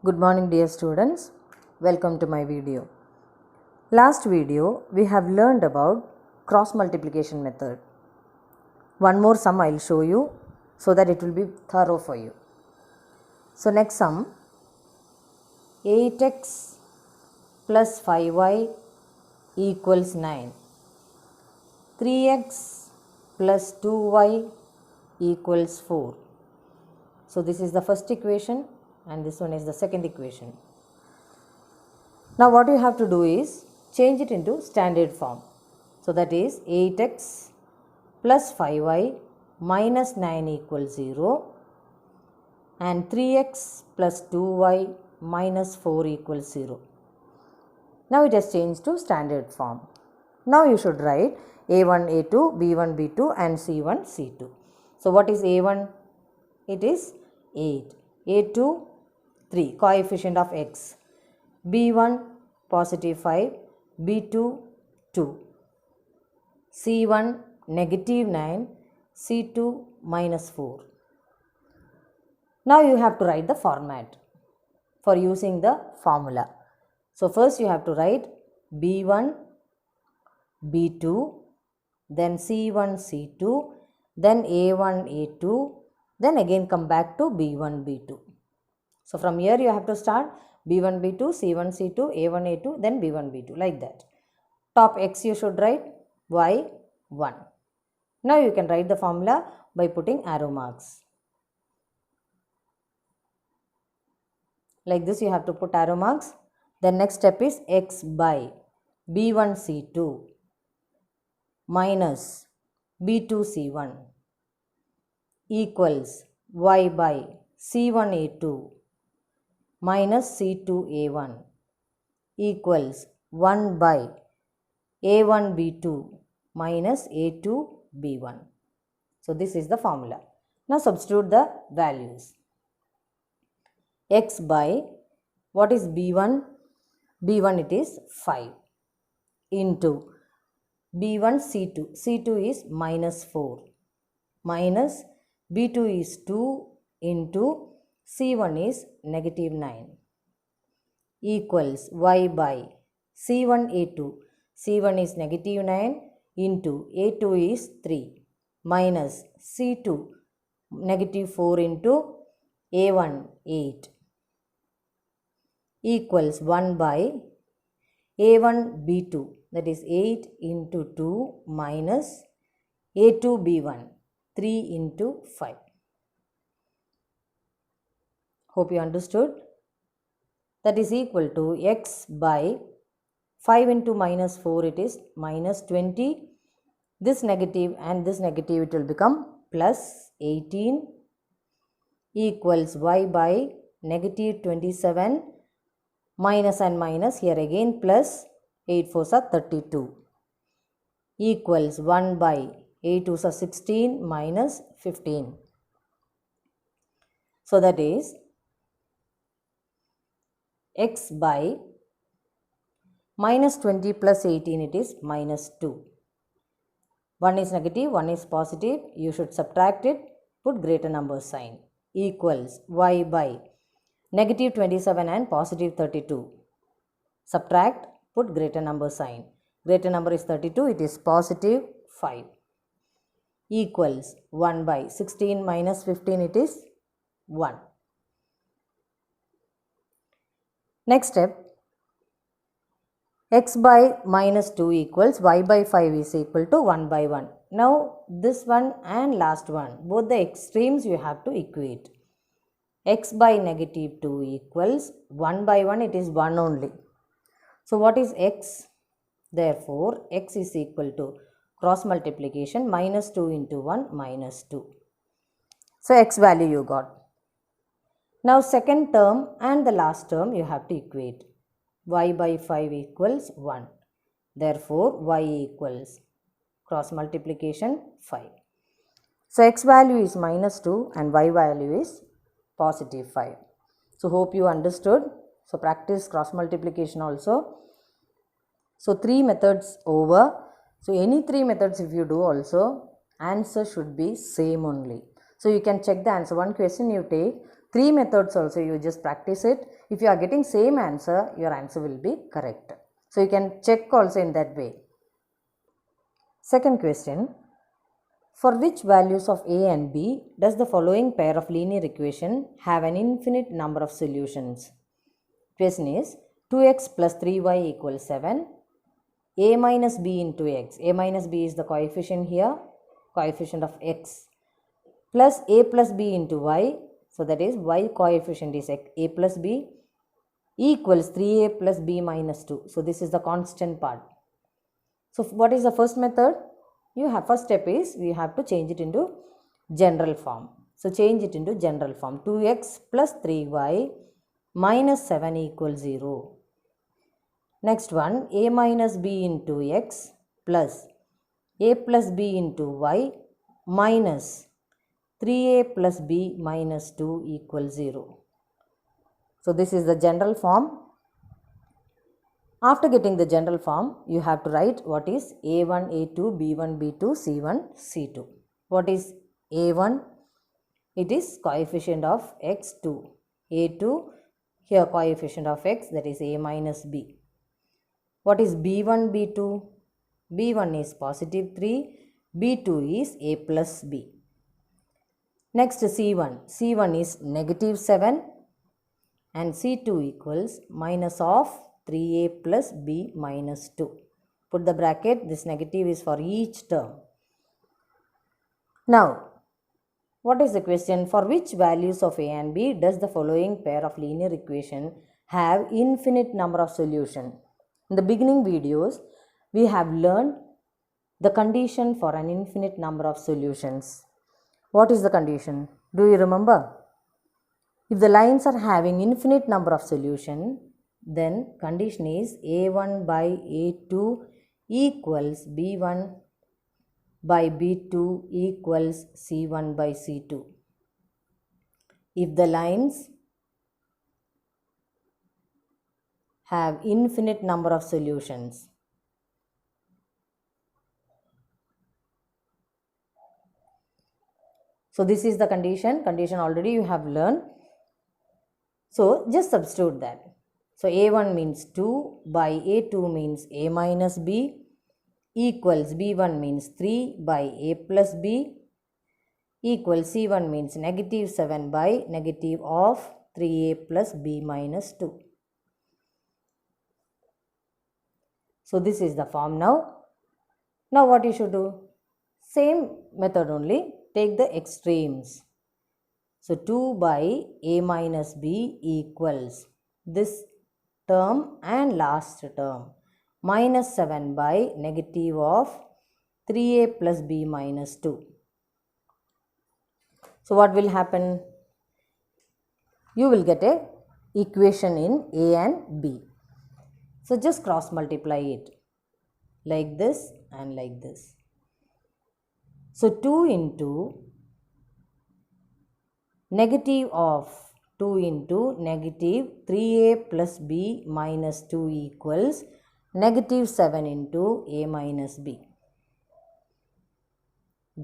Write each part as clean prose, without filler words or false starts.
Good morning dear students, welcome to my video. Last video we have learned about cross multiplication method. One more sum I will show you so that it will be thorough for you. So next sum, 8x plus 5y equals 9. 3x plus 2y equals 4. So this is the first equation and this one is the second equation. Now what you have to do is change it into standard form. So that is 8x plus 5y minus 9 equals 0 and 3x plus 2y minus 4 equals 0. Now it has changed to standard form. Now you should write a1, a2, b1, b2 and c1, c2. So what is a1? It is 8. a2, 3, coefficient of x. b1, positive 5. b2, 2. c1, negative 9. c2, minus 4. Now you have to write the format for using the formula. So first you have to write b1, b2, then c1, c2, then a1, a2, then again come back to b1, b2. So from here you have to start b1, b2, c1, c2, a1, a2, then b1, b2 like that. Top x you should write y, 1. Now you can write the formula by putting arrow marks. Like this you have to put arrow marks. Then next step is x by b1, c2 minus b2, c1 equals y by c1, a2 minus c2, a1 equals 1 by a1, b2 minus a2, b1. So this is the formula. Now substitute the values. X by, what is b1? b1 it is 5 into b1, c2. c2 is minus 4 minus b2 is 2 into c1 is negative 9 equals y by c1, a2. c1 is negative 9 into a2 is 3 minus c2 negative 4 into a1 8 equals 1 by a1 b2, that is 8 into 2 minus a2 b1 3 into 5. Hope you understood. That is equal to x by 5 into minus 4, it is minus 20. This negative and this negative it will become plus 18 equals y by negative 27 minus and minus, here again plus 8 4s are 32 equals 1 by 8 2s are 16 minus 15. So that is x by minus 20 plus 18, it is minus 2. One is negative, one is positive. You should subtract it, put greater number sign, equals y by negative 27 and positive 32. Subtract, put greater number sign. Greater number is 32, it is positive 5 equals 1 by 16 minus 15, it is 1. Next step, x by minus 2 equals y by 5 is equal to 1 by 1. Now this one and last one, both the extremes you have to equate. X by negative 2 equals 1 by 1, it is 1 only. So what is x? Therefore x is equal to cross multiplication minus 2 into 1 minus 2. So x value you got. Now second term and the last term you have to equate. Y by 5 equals 1. Therefore y equals cross multiplication 5. So x value is minus 2 and y value is positive 5. So hope you understood. So practice cross multiplication also. So 3 methods over. So any 3 methods if you do also, answer should be same only. So you can check the answer. One question you take, 3 methods also you just practice it. If you are getting same answer, your answer will be correct. So you can check also in that way. Second question. For which values of a and b does the following pair of linear equation have an infinite number of solutions? Question is 2x plus 3y equals 7. A minus b into x. A minus b is the coefficient here, coefficient of x, plus a plus b into y. So that is y coefficient is a plus b equals 3a plus b minus 2. So this is the constant part. So what is the first method? First step is we have to change it into general form. So change it into general form. 2x plus 3y minus 7 equals 0. Next one, a minus b into x plus a plus b into y minus 3a plus b minus 2 equals 0. So this is the general form. After getting the general form, you have to write what is a1, a2, b1, b2, c1, c2. What is a1? It is coefficient of x2. a2, here coefficient of x, that is a minus b. What is b1, b2? b1 is positive 3, b2 is a plus b. Next c1. c1 is negative 7 and c2 equals minus of 3a plus b minus 2. Put the bracket, this negative is for each term. Now, what is the question? For which values of a and b does the following pair of linear equation have infinite number of solutions? In the beginning videos, we have learned the condition for an infinite number of solutions. What is the condition? Do you remember? If the lines are having infinite number of solutions, then condition is a1 by a2 equals b1 by b2 equals c1 by c2. If the lines have infinite number of solutions, so this is the condition already you have learned. So just substitute that. So a1 means 2 by a2 means a minus b equals b1 means 3 by a plus b equals c1 means negative 7 by negative of 3a plus b minus 2. So this is the form now. Now what you should do? Same method only, take the extremes. So 2 by a minus b equals this term and last term minus 7 by negative of 3a plus b minus 2. So what will happen? You will get a equation in a and b. So just cross multiply it like this and like this. So 2 into negative of 2 into negative 3a plus b minus 2 equals negative 7 into a minus b.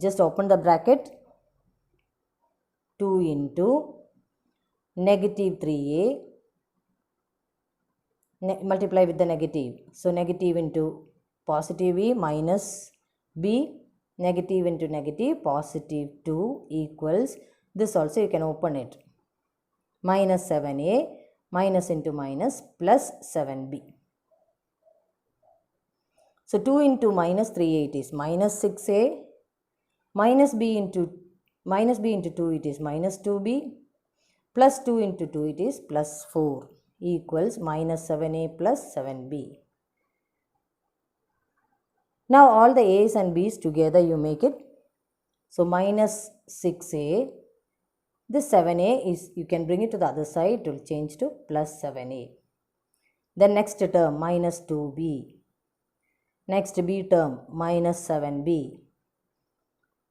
Just open the bracket. 2 into negative 3a, multiply with the negative. So negative into positive e minus b, negative into negative, positive 2 equals, this also you can open it, minus 7a, minus into minus, plus 7b. So 2 into minus 3a, it is minus 6a, minus b into 2, it is minus 2b, plus 2 into 2, it is plus 4, equals minus 7a plus 7b. Now all the a's and b's together you make it. So minus 6a, this 7a is, you can bring it to the other side, it will change to plus 7a. Then next term minus 2b, next b term minus 7b,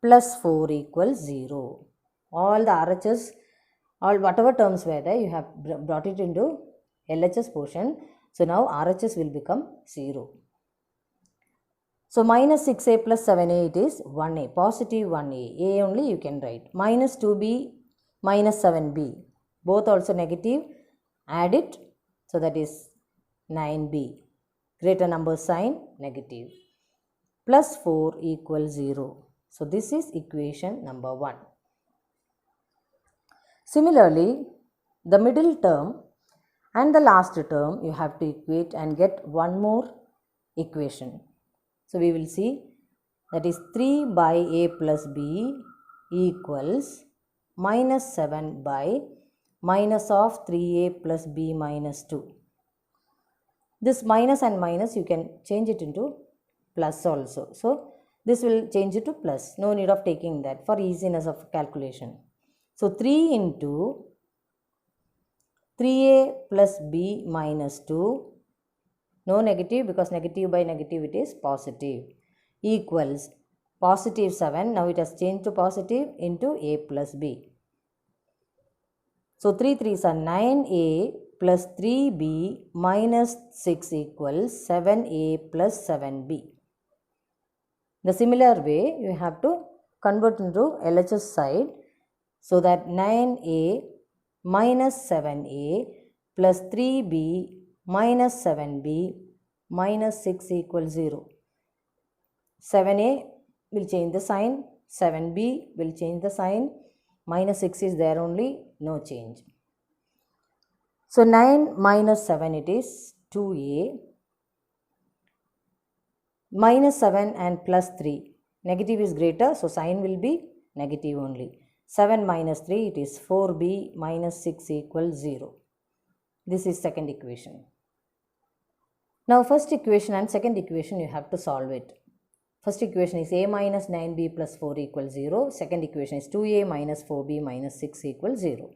plus 4 equals 0. All the RHS, all whatever terms were there, you have brought it into LHS portion. So now RHS will become 0. So minus 6a plus 7a, it is 1a, positive 1a, a only you can write. Minus 2b minus 7b, both also negative, add it, so that is 9b. Greater number sign negative. Plus 4 equals 0. So this is equation number 1. Similarly, the middle term and the last term you have to equate and get one more equation. So we will see, that is 3 by a plus b equals minus 7 by minus of 3a plus b minus 2. This minus and minus you can change it into plus also. So this will change it to plus. No need of taking that for easiness of calculation. So 3 into 3a plus b minus 2, no negative because negative by negative it is positive, equals positive 7, now it has changed to positive, into a plus b. So 3 3s are 9a plus 3b minus 6 equals 7a plus 7b. The similar way you have to convert into LHS side, so that 9a minus 7a plus 3b minus 7b minus 6 equals 0. 7a will change the sign, 7b will change the sign, minus 6 is there only, no change. So 9 minus 7 it is 2a, minus 7 and plus 3, negative is greater, so sign will be negative only. 7 minus 3 it is 4b minus 6 equals 0. This is second equation. Now first equation and second equation you have to solve it. First equation is a minus 9b plus 4 equals 0. Second equation is 2a minus 4b minus 6 equals 0.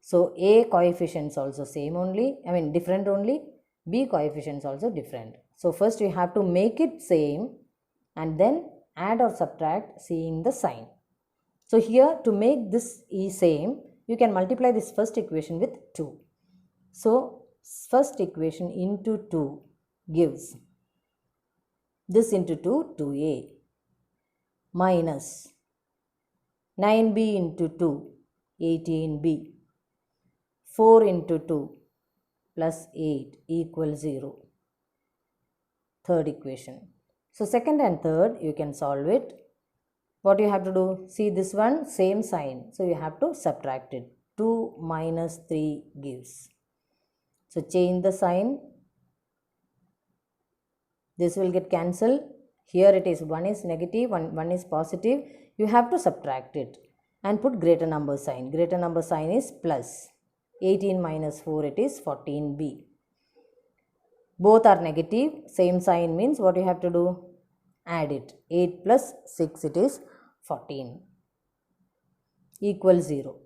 So a coefficients also same only, different only. B coefficients also different. So first you have to make it same and then add or subtract seeing the sign. So here to make this e same, you can multiply this first equation with 2. So first equation into 2 gives this into 2, 2a minus 9b into 2, 18b, 4 into 2 plus 8 equals 0. Third equation. So second and third you can solve it. What you have to do? See this one, same sign. So you have to subtract it. 2 minus 3 gives. So change the sign. This will get cancelled. Here it is, one is negative, one is positive. You have to subtract it and put greater number sign. Greater number sign is plus. 18 minus 4 it is 14b. Both are negative. Same sign means what you have to do? Add it. 8 plus 6 it is 14 equals 0.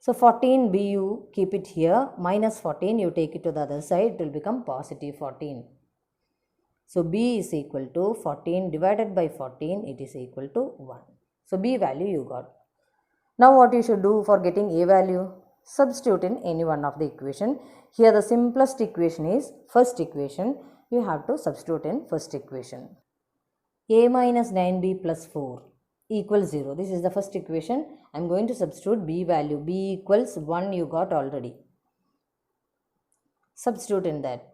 So 14b you keep it here, minus 14 you take it to the other side, it will become positive 14. So b is equal to 14 divided by 14, it is equal to 1. So b value you got. Now what you should do for getting a value? Substitute in any one of the equation. Here the simplest equation is first equation. You have to substitute in first equation. A minus 9b plus 4 equals 0. This is the first equation. I am going to substitute b value. B equals 1 you got already. Substitute in that.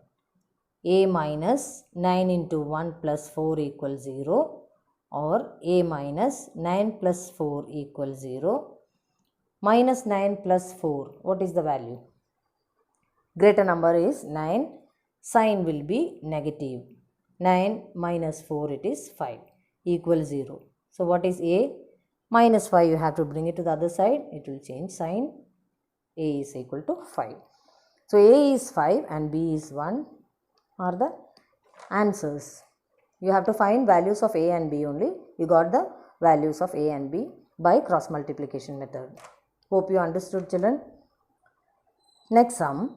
A minus 9 into 1 plus 4 equals 0, or a minus 9 plus 4 equals 0. Minus 9 plus 4, what is the value? Greater number is 9, sign will be negative. 9 minus 4 it is 5 equals 0. So what is a? Minus 5 you have to bring it to the other side, it will change sign. A is equal to 5. So a is 5 and b is 1 are the answers. You have to find values of a and b only. You got the values of a and b by cross multiplication method. Hope you understood, children. Next sum.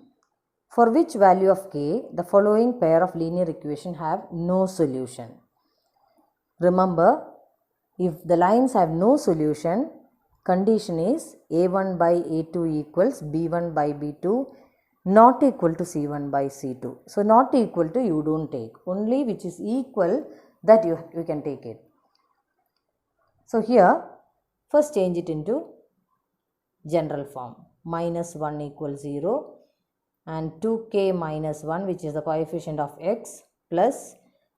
For which value of k the following pair of linear equation have no solution? Remember, if the lines have no solution, condition is a1 by a2 equals b1 by b2 not equal to c1 by c2. So not equal to you don't take. Only which is equal that you can take it. So here first change it into general form. Minus 1 equals 0 and 2k minus 1, which is the coefficient of x, plus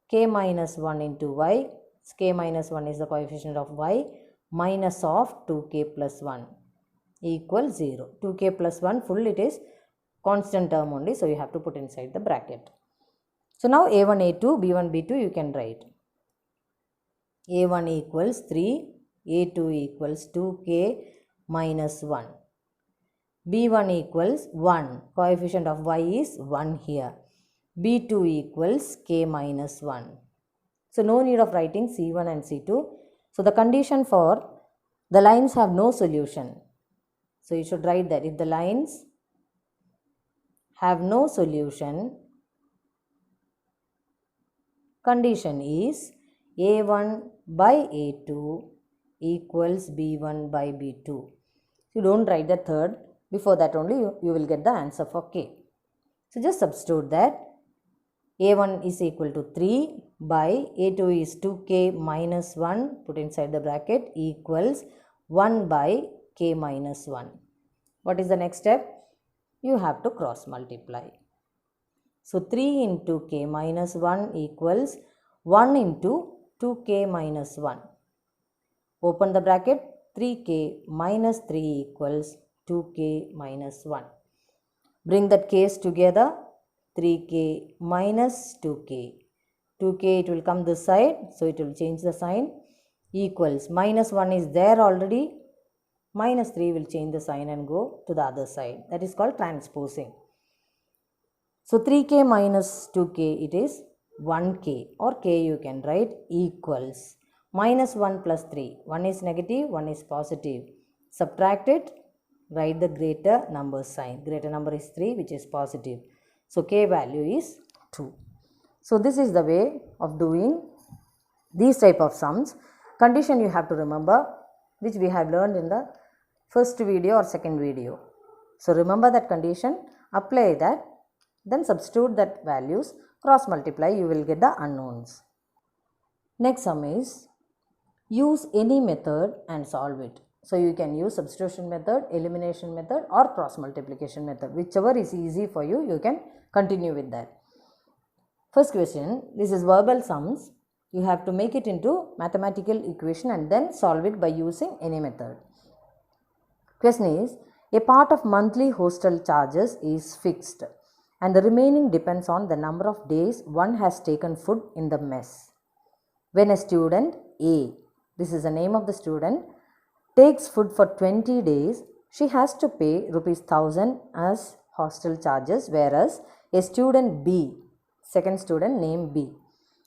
k minus 1 into y. K minus 1 is the coefficient of y, minus of 2k plus 1 equals 0. 2k plus 1 full, it is constant term only, so you have to put inside the bracket. So now a1, a2, b1, b2 you can write. a1 equals 3, a2 equals 2k minus 1. b1 equals 1, coefficient of y is 1 here. b2 equals k minus 1. So no need of writing C1 and C2. So the condition for the lines have no solution. So you should write that if the lines have no solution, condition is a1 by a2 equals b1 by b2. You don't write the third. Before that only you will get the answer for k. So just substitute that. a1 is equal to 3 by a2 is 2k minus 1, put inside the bracket, equals 1 by k minus 1. What is the next step? You have to cross multiply. So 3 into k minus 1 equals 1 into 2k minus 1. Open the bracket, 3k minus 3 equals 2k minus 1. Bring that k's together, 3k minus 2k. 2k it will come this side, so it will change the sign, equals minus 1 is there already, minus 3 will change the sign and go to the other side. That is called transposing. So 3k minus 2k, it is 1k, or k you can write, equals minus 1 plus 3. 1 is negative, 1 is positive. Subtract it, write the greater number sign. Greater number is 3, which is positive. So k value is 2. So this is the way of doing these type of sums. Condition you have to remember, which we have learned in the first video or second video. So remember that condition, apply that, then substitute that values, cross multiply, you will get the unknowns. Next sum is use any method and solve it. So you can use substitution method, elimination method, or cross multiplication method. Whichever is easy for you, you can continue with that. First question, this is verbal sums. You have to make it into mathematical equation and then solve it by using any method. Question is, a part of monthly hostel charges is fixed and the remaining depends on the number of days one has taken food in the mess. When a student A, this is the name of the student, takes food for 20 days, she has to pay rupees 1000 as hostel charges, whereas a student B, second student named B,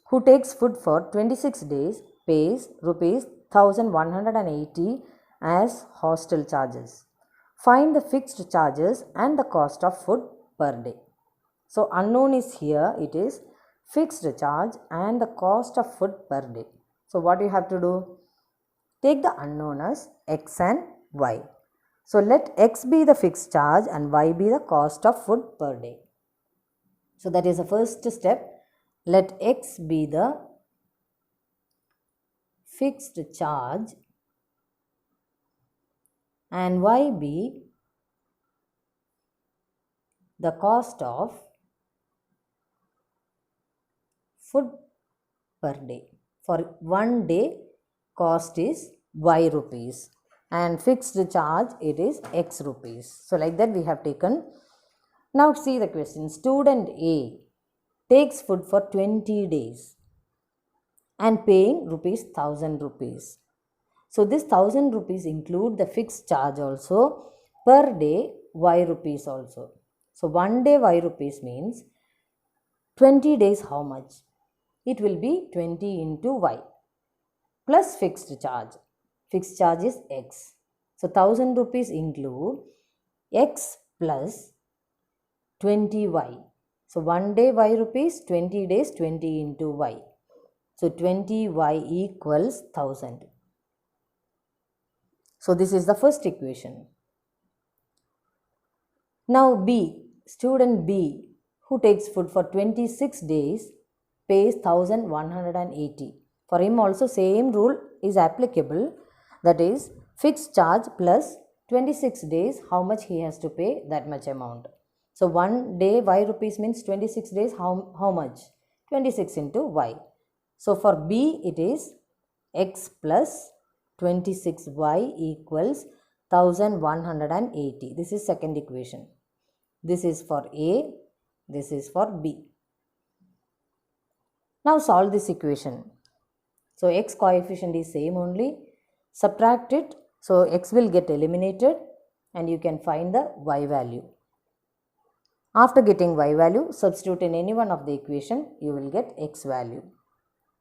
who takes food for 26 days, pays rupees 1180 as hostel charges. Find the fixed charges and the cost of food per day. So unknown is here, it is fixed charge and the cost of food per day. So what you have to do? Take the unknown as x and y. So let x be the fixed charge and y be the cost of food per day. So that is the first step. Let x be the fixed charge and y be the cost of food per day. For 1 day, cost is y rupees and fixed charge it is x rupees. So like that we have taken. Now see the question. Student A takes food for 20 days and paying rupees 1000 rupees. So this 1000 rupees include the fixed charge also, per day y rupees also. So 1 day y rupees means 20 days how much? It will be 20 into y plus fixed charge. Fixed charge is x. So 1000 rupees include x plus 20y. So 1 day y rupees, 20 days 20 into y. So 20y equals 1000. So this is the first equation. Now B, student B who takes food for 26 days pays 1180. For him also same rule is applicable, that is fixed charge plus 26 days, how much he has to pay? That much amount. So 1 day y rupees means 26 days, how much? 26 into y. So for B it is x plus 26y equals 1180. This is second equation. This is for A, this is for B. Now solve this equation. So x coefficient is same only. Subtract it. So x will get eliminated and you can find the y value. After getting y value, substitute in any one of the equation, you will get x value.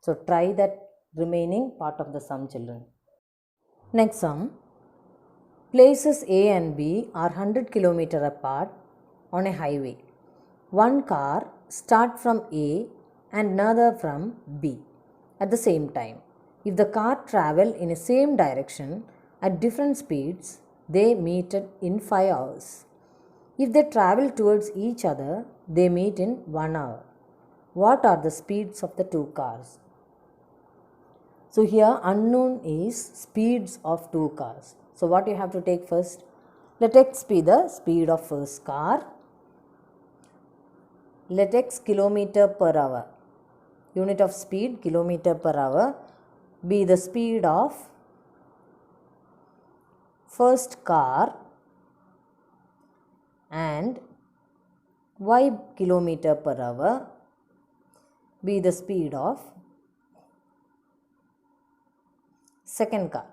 So try that remaining part of the sum, children. Next sum. Places A and B are 100 km apart on a highway. One car starts from A and another from B at the same time. If the car travel in the same direction at different speeds, they meet in 5 hours. If they travel towards each other, they meet in 1 hour. What are the speeds of the two cars? So here unknown is speeds of two cars. So what you have to take first? Let x be the speed of first car. Let x kilometer per hour, unit of speed kilometer per hour, be the speed of first car, and y kilometer per hour be the speed of second car.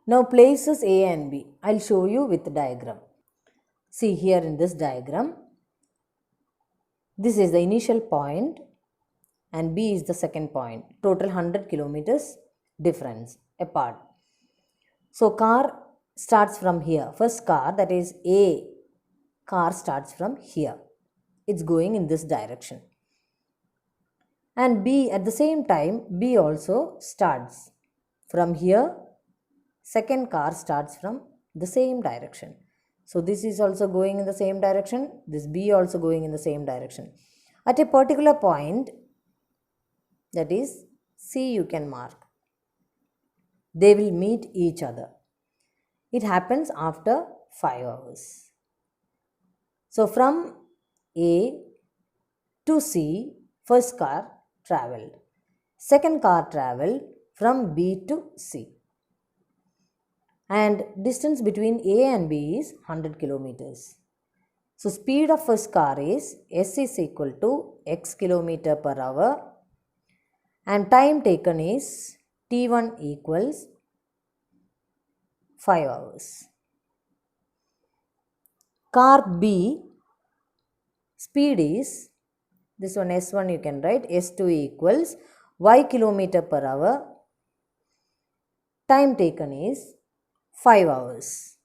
Now places A and B. I'll show you with the diagram. See here in this diagram, this is the initial point and B is the second point. Total 100 kilometers difference apart. So car starts from here. First car, that is A car, starts from here. It's going in this direction. And B at the same time, B also starts from here. Second car starts from the same direction. So this is also going in the same direction. This B also going in the same direction. At a particular point, that is C, you can mark. They will meet each other. It happens after 5 hours. So from A to C, first car traveled. Second car traveled from B to C. And distance between A and B is 100 kilometers. So speed of first car is S is equal to x kilometer per hour, and time taken is T1 equals 5 hours. Car B speed is, this one S1 you can write, S2 equals y kilometer per hour, time taken is 5 hours.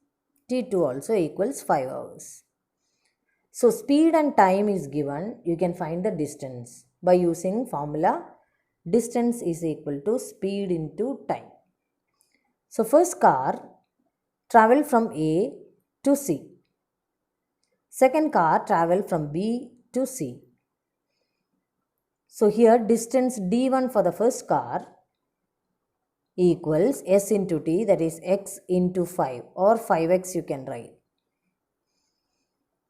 T2 also equals 5 hours. So speed and time is given, you can find the distance by using formula distance is equal to speed into time. So first car travel from A to C. Second car travel from B to C. So here distance D1 for the first car equals S into T, that is x into 5, or 5x you can write.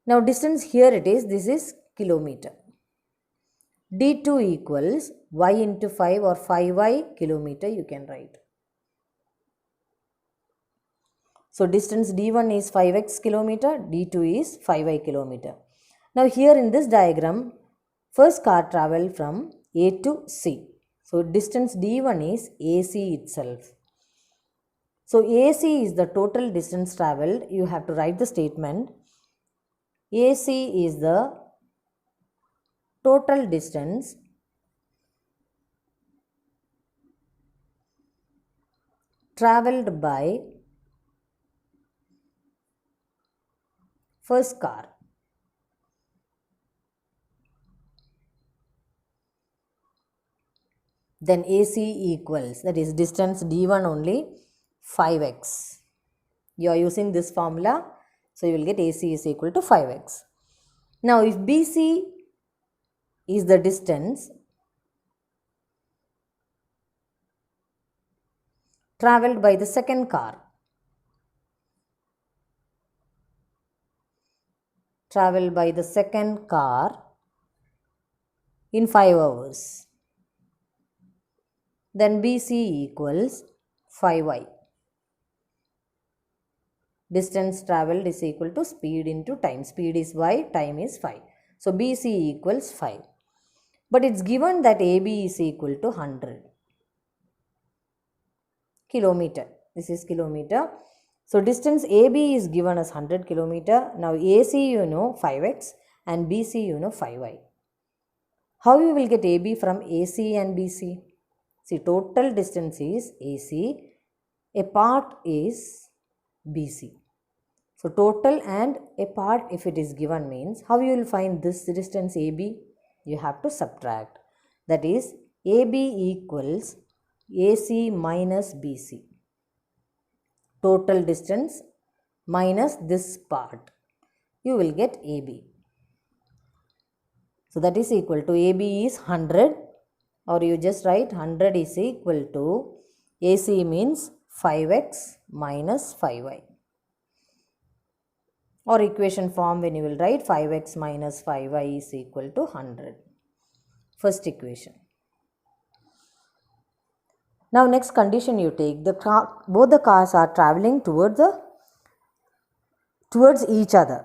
Now distance here it is, this is kilometer. D2 equals y into 5 or 5y kilometer you can write. So distance D1 is 5x kilometer, D2 is 5y kilometer. Now here in this diagram, first car traveled from A to C. So distance D1 is AC itself. So AC is the total distance traveled. You have to write the statement. AC is the total distance traveled by first car. Then AC equals, that is distance D1 only, 5x. You are using this formula, so you will get AC is equal to 5x. Now if BC is the distance traveled by the second car. Traveled by the second car in 5 hours. Then BC equals 5y. Distance traveled is equal to speed into time. Speed is y, time is 5. So BC equals 5. But it's given that AB is equal to 100 kilometer. This is kilometer. So distance AB is given as 100 kilometer. Now AC you know 5x and BC you know 5y. How you will get AB from AC and BC? See, total distance is AC. A part is BC. So total and a part if it is given means, how you will find this distance AB? You have to subtract. That is AB equals AC minus BC. Total distance minus this part. You will get AB. So that is equal to AB is 100, or you just write 100 is equal to AC means 5x minus 5y. Or equation form when you will write 5x minus 5y is equal to 100. First equation. Now next condition you take, both the cars are travelling towards each other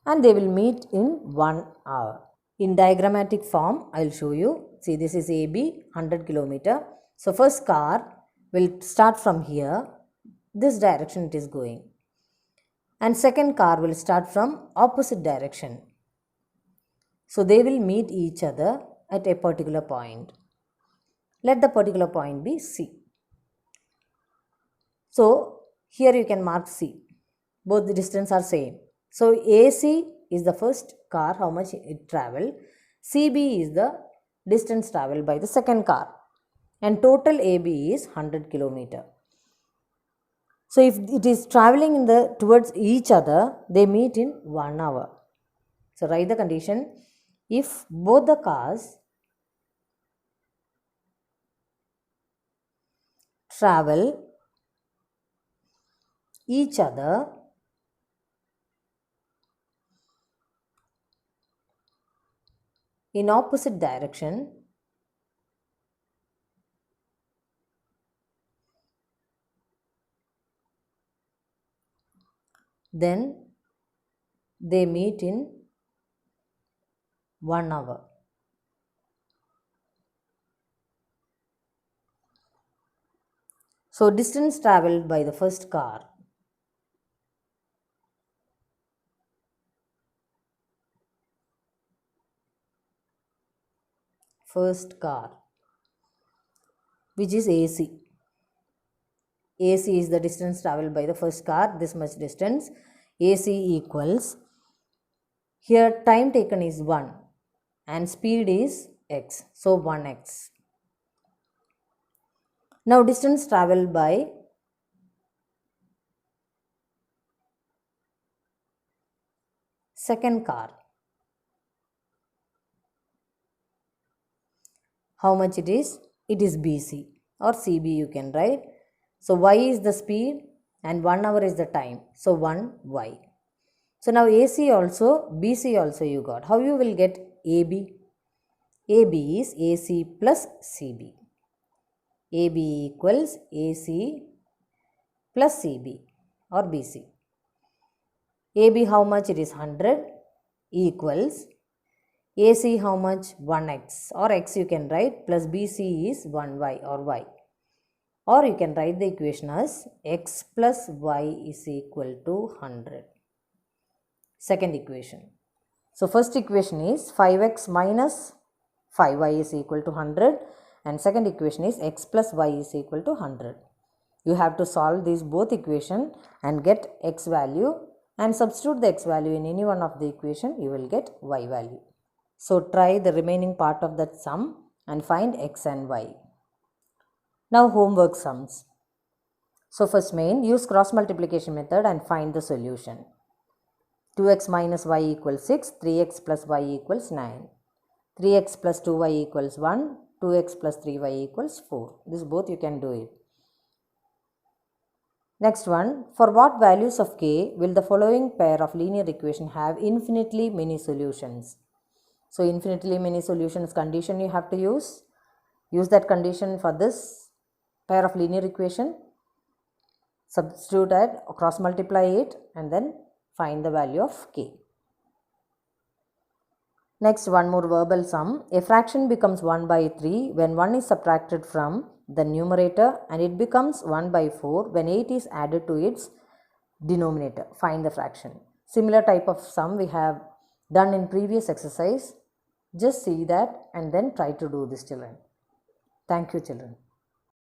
and they will meet in 1 hour. In diagrammatic form I will show you. See, this is AB 100 kilometer. So first car will start from here, this direction it is going, and second car will start from opposite direction. So they will meet each other at a particular point. Let the particular point be C. So here you can mark C. Both the distance are same. So AC is the first car, how much it travelled. CB is the distance travelled by the second car. And total AB is 100 kilometer. So if it is travelling towards each other, they meet in 1 hour. So write the condition. If both the cars travel each other in opposite direction, then they meet in 1 hour. So distance travelled by the first car. First car, which is AC. AC is the distance travelled by the first car, this much distance. AC equals, here time taken is 1 and speed is x, so 1x. Now distance travelled by second car. How much it is? It is BC or CB you can write. So y is the speed and 1 hour is the time. So 1y. So now AC also, BC also you got. How you will get AB? AB is AC plus CB. AB equals AC plus CB or BC. AB how much? It is 100 equals AC how much? 1x or x you can write, plus BC is 1y or y. Or you can write the equation as x plus y is equal to 100. Second equation. So first equation is 5x minus 5y is equal to 100 and second equation is x plus y is equal to 100. You have to solve these both equation and get x value and substitute the x value in any one of the equation, you will get y value. So try the remaining part of that sum and find x and y. Now homework sums. So first main, use cross multiplication method and find the solution. 2x minus y equals 6, 3x plus y equals 9. 3x plus 2y equals 1, 2x plus 3y equals 4. This both you can do it. Next one, for what values of k will the following pair of linear equation have infinitely many solutions? So infinitely many solutions condition you have to use. Use that condition for this pair of linear equation. Substitute it, cross multiply it, and then find the value of k. Next, one more verbal sum. A fraction becomes 1 by 3 when 1 is subtracted from the numerator, and it becomes 1 by 4 when 8 is added to its denominator. Find the fraction. Similar type of sum we have done in previous exercise. Just see that and then try to do this, children. Thank you, children.